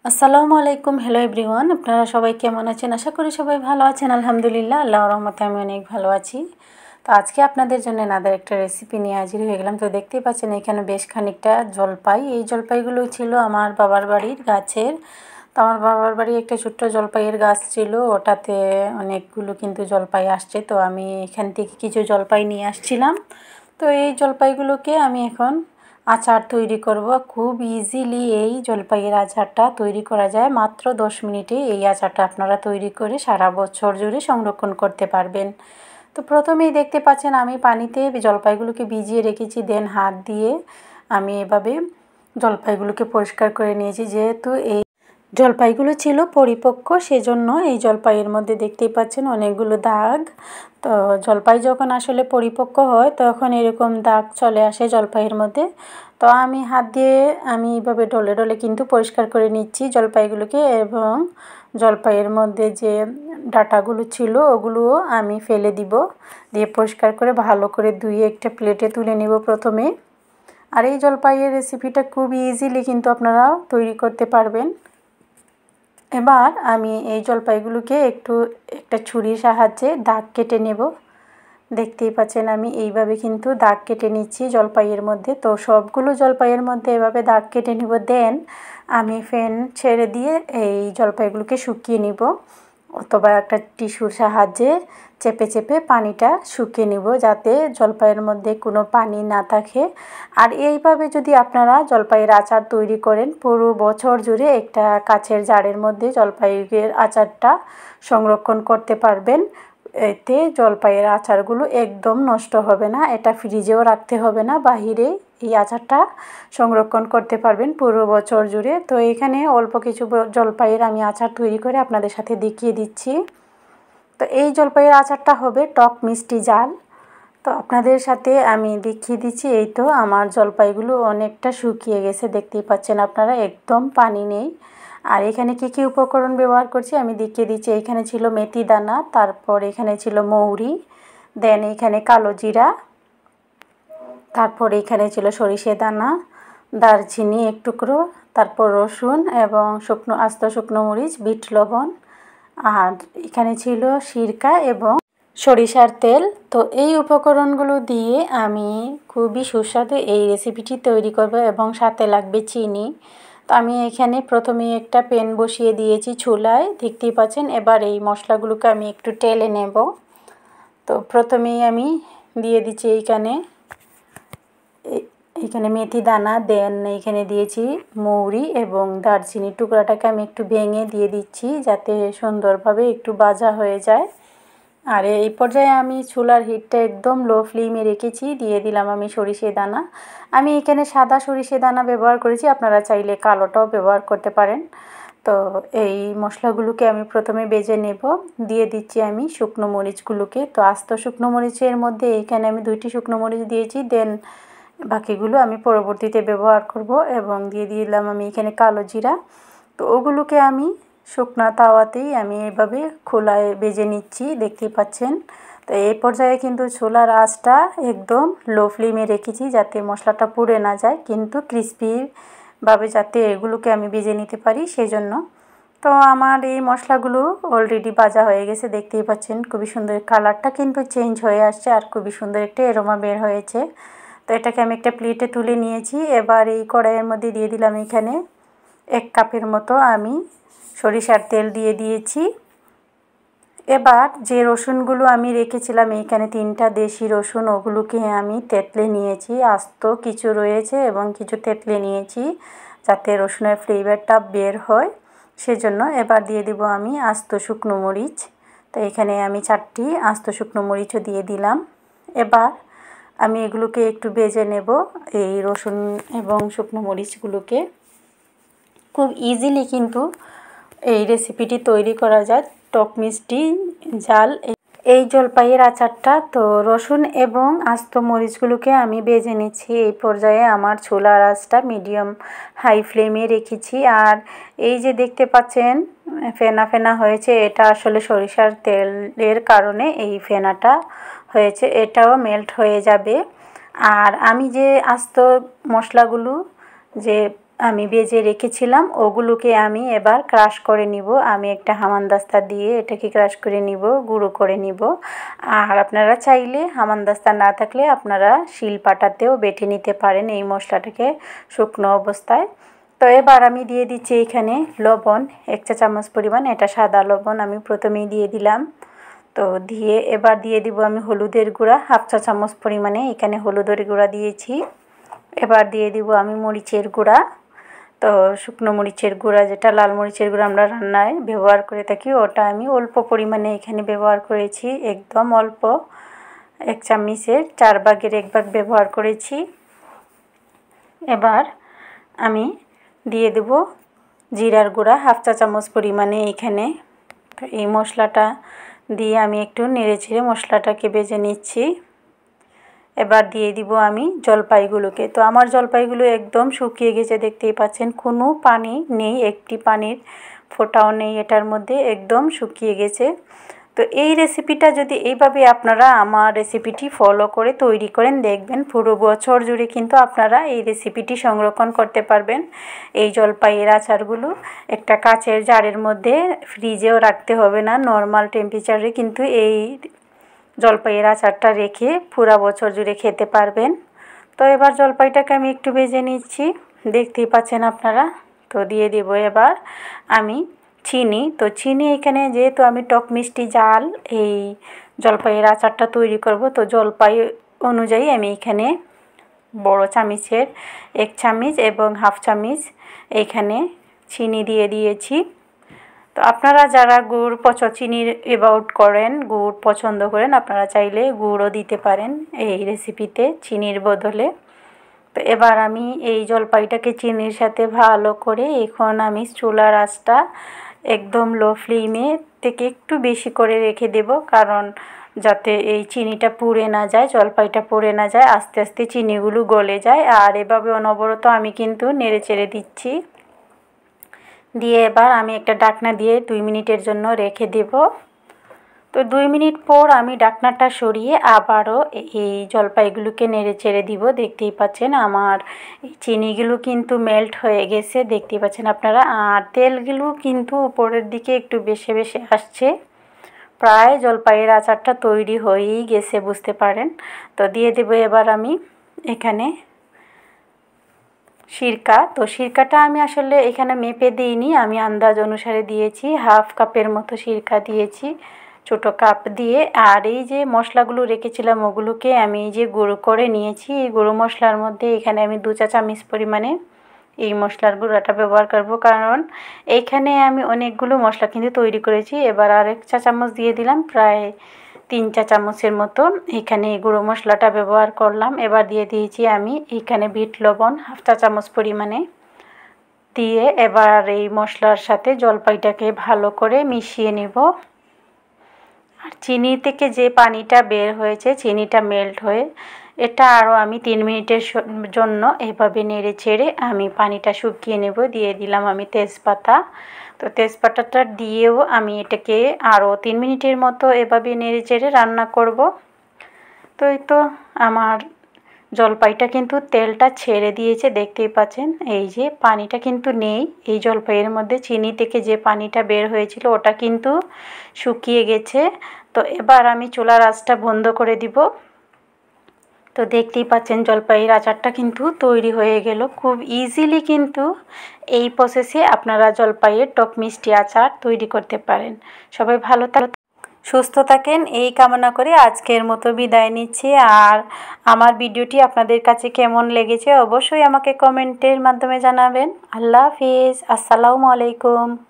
আসসালামু আলাইকুম। Hello everyone, আপনারা সবাই কেমন আছেন? আশা করি সবাই ভালো আছেন। আলহামদুলিল্লাহ, আল্লাহর রহমতে আমি অনেক ভালো আছি। তো আজকে আপনাদের জন্য নাদের একটা রেসিপি নিয়ে হাজির হয়ে গেলাম। তো দেখতেই পাচ্ছেন এখানে বেশ খানিকটা জলপাই। এই জলপাইগুলো ছিল আমার বাবার বাড়ির গাছের। তো আমার বাবার বাড়ি একটা ছোট্ট জলপাইয়ের গাছ ছিল, ওটাতে অনেকগুলো কিন্তু জলপাই আসছে। তো আমি এখান থেকে কিছু জলপাই নিয়ে আসছিলাম। তো এই জলপাইগুলোকে আমি এখন আচার তৈরি করব। খুব ইজিলি এই জলপাইয়ের আচারটা তৈরি করা যায়। মাত্র 10 মিনিটে এই আচারটা আপনারা তৈরি করে সারা বছর জুড়ে সংরক্ষণ করতে পারবেন। তো প্রথমেই দেখতে পাচ্ছেন আমি পানিতে জলপাইগুলোকে ভিজিয়ে রেখেছি, দেন হাত দিয়ে আমি এভাবে জলপাইগুলোকে পরিষ্কার করে নিয়েছি। যেহেতু এই জলপাইগুলো ছিল পরিপক্ক, সেজন্য এই জলপাইয়ের মধ্যে দেখতেই পাচ্ছেন অনেকগুলো দাগ। তো জলপাই যখন আসলে পরিপক্ক হয় তখন এরকম দাগ চলে আসে জলপাইয়ের মধ্যে। তো আমি হাত দিয়ে আমি এইভাবে ডলে ডলে কিন্তু পরিষ্কার করে নিচ্ছি জলপাইগুলোকে, এবং জলপাইয়ের মধ্যে যে ডাঁটাগুলো ছিল ওগুলোও আমি ফেলে দিব, দিয়ে পরিষ্কার করে ভালো করে ধুয়ে একটা প্লেটে তুলে নেব প্রথমে। আর এই জলপাইয়ের রেসিপিটা খুব ইজিলি কিন্তু আপনারা তৈরি করতে পারবেন। এবার আমি এই জলপাইগুলোকে একটা ছুরির সাহায্যে দাগ কেটে নেব। দেখতেই পাচ্ছেন আমি এইভাবে কিন্তু দাগ কেটে নিচ্ছি জলপাইয়ের মধ্যে। তো সবগুলো জলপাইয়ের মধ্যে এভাবে দাগ কেটে নিব, দেন আমি ফ্যান ছেড়ে দিয়ে এই জলপাইগুলোকে শুকিয়ে নিব, অথবা একটা টিস্যুর সাহায্যে চেপে চেপে পানিটা শুকিয়ে নিব, যাতে জলপাইয়ের মধ্যে কোনো পানি না থাকে। আর এইভাবে যদি আপনারা জলপাইয়ের আচার তৈরি করেন, পুরো বছর জুড়ে একটা কাচের জারের মধ্যে জলপাইয়ের আচারটা সংরক্ষণ করতে পারবেন। এতে জলপাইয়ের আচারগুলো একদম নষ্ট হবে না, এটা ফ্রিজেও রাখতে হবে না, বাহিরে এই আচারটা সংরক্ষণ করতে পারবেন পুরো বছর জুড়ে। তো এখানে অল্প কিছু জলপাইয়ের আমি আচার তৈরি করে আপনাদের সাথে দেখিয়ে দিচ্ছি। তো এই জলপাইয়ের আচারটা হবে টক মিষ্টি ঝাল। তো আপনাদের সাথে আমি দেখিয়ে দিচ্ছি। এই তো আমার জলপাইগুলো অনেকটা শুকিয়ে গেছে, দেখতেই পাচ্ছেন আপনারা, একদম পানি নেই। আর এখানে কি কি উপকরণ ব্যবহার করছি আমি দেখিয়ে দিচ্ছি। এখানে ছিল মেথি দানা, তারপর এখানে ছিল মৌরি, দেন এখানে কালো জিরা, তারপর এখানে ছিল সরিষে দানা, দারচিনি এক টুকরো, তারপর রসুন এবং আস্ত শুকনো মরিচ, বিট লবণ, আর এখানে ছিল সিরকা এবং সরিষার তেল। তো এই উপকরণগুলো দিয়ে আমি খুবই সুস্বাদু এই রেসিপিটি তৈরি করব, এবং সাথে লাগবে চিনি। তো আমি এখানে প্রথমে একটা প্যান বসিয়ে দিয়েছি চুলায়, দেখতেই পাচ্ছেন। এবার এই মশলাগুলোকে আমি একটু টেলে নেব। তো প্রথমেই আমি দিয়ে দিচ্ছি এইখানে মেথি দানা, দেন এইখানে দিয়েছি মৌরি এবং দারচিনির টুকরাটাকে আমি একটু ভেঙে দিয়ে দিচ্ছি, যাতে সুন্দরভাবে একটু ভাজা হয়ে যায়। আর এই পর্যায়ে আমি চুলার হিটটা একদম লো ফ্লেমে রেখেছি, দিয়ে দিলাম আমি সরিষে দানা। আমি এখানে সাদা সরিষে দানা ব্যবহার করেছি, আপনারা চাইলে কালোটাও ব্যবহার করতে পারেন। তো এই মশলাগুলোকে আমি প্রথমে ভেজে নেব। দিয়ে দিচ্ছি আমি শুকনো মরিচগুলোকে। তো আস্ত শুকনো মরিচের মধ্যে এখানে আমি 2টি শুকনো মরিচ দিয়েছি, দেন বাকিগুলো আমি পরবর্তীতে ব্যবহার করব। এবং দিয়ে দিলাম আমি এখানে কালো জিরা। তো ওগুলোকে আমি শুকনো তাওয়াতেই আমি এভাবে খোলায় ভেজে নিচ্ছি, দেখতেই পাচ্ছেন। তো এই পর্যায়ে কিন্তু চুলার আঁচটা একদম লো ফ্লেমে রেখেছি, যাতে মশলাটা পুড়ে না যায়, কিন্তু ক্রিস্পিভাবে যাতে এগুলোকে আমি ভেজে নিতে পারি সেজন্য। তো আমার এই মশলাগুলো অলরেডি ভাজা হয়ে গেছে, দেখতেই পাচ্ছেন। খুবই সুন্দর কালারটা কিন্তু চেঞ্জ হয়ে আসছে, আর খুবই সুন্দর একটা অ্যারোমা বের হয়েছে। তো এটাকে আমি একটা প্লেটে তুলে নিয়েছি। এবার এই কড়াইয়ের মধ্যে দিয়ে দিলাম এখানে 1 কাপের মতো আমি সরিষার তেল দিয়ে দিয়েছি। এবার যে রসুনগুলো আমি রেখেছিলাম এইখানে 3টা দেশি রসুন, ওগুলোকে আমি তেঁতলে নিয়েছি। আস্ত কিছু রয়েছে এবং কিছু তেঁতলে নিয়েছি, যাতে রসুনের ফ্লেভারটা বের হয় সেজন্য। এবার দিয়ে দিব আমি আস্ত শুকনো মরিচ। তো এখানে আমি 4টি আস্ত শুকনো মরিচও দিয়ে দিলাম। এবার আমি এগুলোকে একটু ভেজে নেব, এই রসুন এবং শুকনো মরিচগুলোকে। খুব ইজিলি কিন্তু এই রেসিপিটি তৈরি করা যায়, টক মিষ্টি ঝাল এই জলপাইয়ের আচারটা। তো রসুন এবং আস্ত মরিচগুলোকে আমি ভেজে নিচ্ছি। এই পর্যায়ে আমার চুলার আঁচটা মিডিয়াম হাই ফ্লেমে রেখেছি। আর এই যে দেখতে পাচ্ছেন ফেনা ফেনা হয়েছে, এটা আসলে সরিষার তেলের কারণে এই ফেনাটা হয়েছে, এটাও মেল্ট হয়ে যাবে। আর আমি যে আস্ত মশলাগুলো যে আমি ভেজে রেখেছিলাম ওগুলোকে আমি এবার ক্রাশ করে নিব। আমি একটা হামানদিস্তা দিয়ে এটাকে ক্রাশ করে নিব, গুঁড়ো করে নিব। আর আপনারা চাইলে হামানদিস্তা না থাকলে আপনারা শিলপাটাতেও বেটে নিতে পারেন এই মশলাটাকে শুকনো অবস্থায়। তো এবার আমি দিয়ে দিচ্ছি এখানে লবণ 1 চা চামচ পরিমাণ, এটা সাদা লবণ আমি প্রথমেই দিয়ে দিলাম। তো দিয়ে এবার দিয়ে দিব আমি হলুদের গুঁড়া 1/2 চা চামচ পরিমাণে, এখানে হলুদের গুঁড়া দিয়েছি। এবার দিয়ে দিব আমি মরিচের গুঁড়া, তো শুকনো মরিচের গুঁড়া যেটা লাল মরিচের গুঁড়া আমরা রান্নায় ব্যবহার করে থাকি ওটা আমি অল্প পরিমাণে এখানে ব্যবহার করেছি, একদম অল্প, 1 চামচের 4 ভাগের 1 ভাগ ব্যবহার করেছি। এবার আমি দিয়ে দেব জিরার গুঁড়া 1/2 চা চামচ পরিমাণে এখানে। তো এই মশলাটা দিয়ে আমি একটু নেড়েচেড়ে মশলাটাকে ভেজে নিচ্ছি। এবার দিয়ে দিব আমি জলপাইগুলোকে। তো আমার জলপাইগুলো একদম শুকিয়ে গেছে, দেখতেই পাচ্ছেন কোনো পানি নেই, একটি পানির ফোঁটাও নেই এটার মধ্যে, একদম শুকিয়ে গেছে। তো এই রেসিপিটা যদি এইভাবে আপনারা আমার রেসিপিটি ফলো করে তৈরি করেন, দেখবেন পুরো বছর জুড়ে কিন্তু আপনারা এই রেসিপিটি সংরক্ষণ করতে পারবেন। এই জলপাইয়ের আচারগুলো একটা কাচের জারের মধ্যে ফ্রিজেও রাখতে হবে না, নর্মাল টেম্পারেচারে কিন্তু এই জলপাইয়ের আচারটা রেখে পুরা বছর জুড়ে খেতে পারবেন। তো এবার জলপাইটাকে আমি একটু ভেজে নিচ্ছি, দেখতেই পাচ্ছেন আপনারা। তো দিয়ে দেব এবার আমি চিনি। তো চিনি এখানে যেহেতু আমি টক মিষ্টি জাল এই জলপাইয়ের আচারটা তৈরি করব, তো জলপাই অনুযায়ী আমি এখানে বড় চামচের 1 চামচ এবং 1/2 চামচ এখানে চিনি দিয়ে দিয়েছি। তো আপনারা যারা চিনির অ্যাভয়েড করেন, গুড় পছন্দ করেন, আপনারা চাইলে গুড়ও দিতে পারেন এই রেসিপিতে চিনির বদলে। তো এবার আমি এই জলপাইটাকে চিনির সাথে ভালো করে এখন আমি চুলার আঁচটা একদম লো ফ্লেমে থেকে একটু বেশি করে রেখে দেব, কারণ যাতে এই চিনিটা পুড়ে না যায়, জলপাইটা পুড়ে না যায়, আস্তে আস্তে চিনিগুলো গলে যায়। আর এভাবে অনবরত আমি কিন্তু নেড়ে চেড়ে দিচ্ছি। দিয়ে এবার আমি একটা ঢাকনা দিয়ে 2 মিনিটের জন্য রেখে দেব। তো 2 মিনিট পর আমি ঢাকনাটা সরিয়ে আবারও এই জলপাইগুলোকে নেড়ে চেড়ে দিব। দেখতেই পাচ্ছেন আমার এই চিনিগুলো কিন্তু মেল্ট হয়ে গেছে, দেখতেই পাচ্ছেন আপনারা। আর তেলগুলো কিন্তু উপরের দিকে একটু বেশি বেশি আসছে, প্রায় জলপাইয়ের আচারটা তৈরি হয়েই গেছে বুঝতে পারেন। তো দিয়ে দেব এবার আমি এখানে সিরকা। তো সিরকাটা আমি আসলে এখানে মেপে দিইনি, আমি আন্দাজ অনুসারে দিয়েছি, 1/2 কাপের মতো সিরকা দিয়েছি, ছোটো কাপ দিয়ে। আর এই যে মশলাগুলো রেখেছিলাম ওগুলোকে আমি এই যে গুঁড়ো করে নিয়েছি, এই গুঁড়ো মশলার মধ্যে এখানে আমি 2 চা চামচ পরিমাণে এই মশলার গুঁড়োটা ব্যবহার করব, কারণ এইখানে আমি অনেকগুলো মশলা কিন্তু তৈরি করেছি। এবার আর 1 চা চামচ দিয়ে দিলাম, প্রায় 3 চা চামচের মতো এখানে গুঁড়ো মশলাটা ব্যবহার করলাম। এবার দিয়ে দিয়েছি আমি এখানে বিট লবণ 1/2 চা চামচ পরিমাণে দিয়ে এবার এই মশলার সাথে জলপাইটাকে ভালো করে মিশিয়ে নেব। আর চিনি থেকে যে পানিটা বের হয়েছে, চিনিটা মেল্ট হয়ে, এটা আরও আমি 3 মিনিটের জন্য এভাবে নেড়ে চেড়ে আমি পানিটা শুকিয়ে নেব। দিয়ে দিলাম আমি তেজপাতা। তো তেজপাতাটা দিয়েও আমি এটাকে আরও 3 মিনিটের মতো এভাবে নেড়ে চেড়ে রান্না করব। তো এই তো আমার জলপাইটা কিন্তু তেলটা ছেড়ে দিয়েছে, দেখতেই পাচ্ছেন। এই যে পানিটা কিন্তু নেই এই জলপাইয়ের মধ্যে, চিনি থেকে যে পানিটা বের হয়েছিল ওটা কিন্তু শুকিয়ে গেছে। তো এবার আমি চুলার আঁচটা বন্ধ করে দিব। তো দেখতেই পাচ্ছেন জলপাইয়ের আচারটা কিন্তু তৈরি হয়ে গেল। খুব ইজিলি কিন্তু এই প্রসেসে আপনারা জলপাইয়ের টক মিষ্টি আচার তৈরি করতে পারেন। সবাই ভালো সুস্থ থাকেন এই কামনা করে আজকের মতো বিদায় নিচ্ছি। আর আমার ভিডিওটি আপনাদের কাছে কেমন লেগেছে অবশ্যই আমাকে কমেন্টের মাধ্যমে জানাবেন। আল্লাহ হাফিজ, আসসালামু আলাইকুম।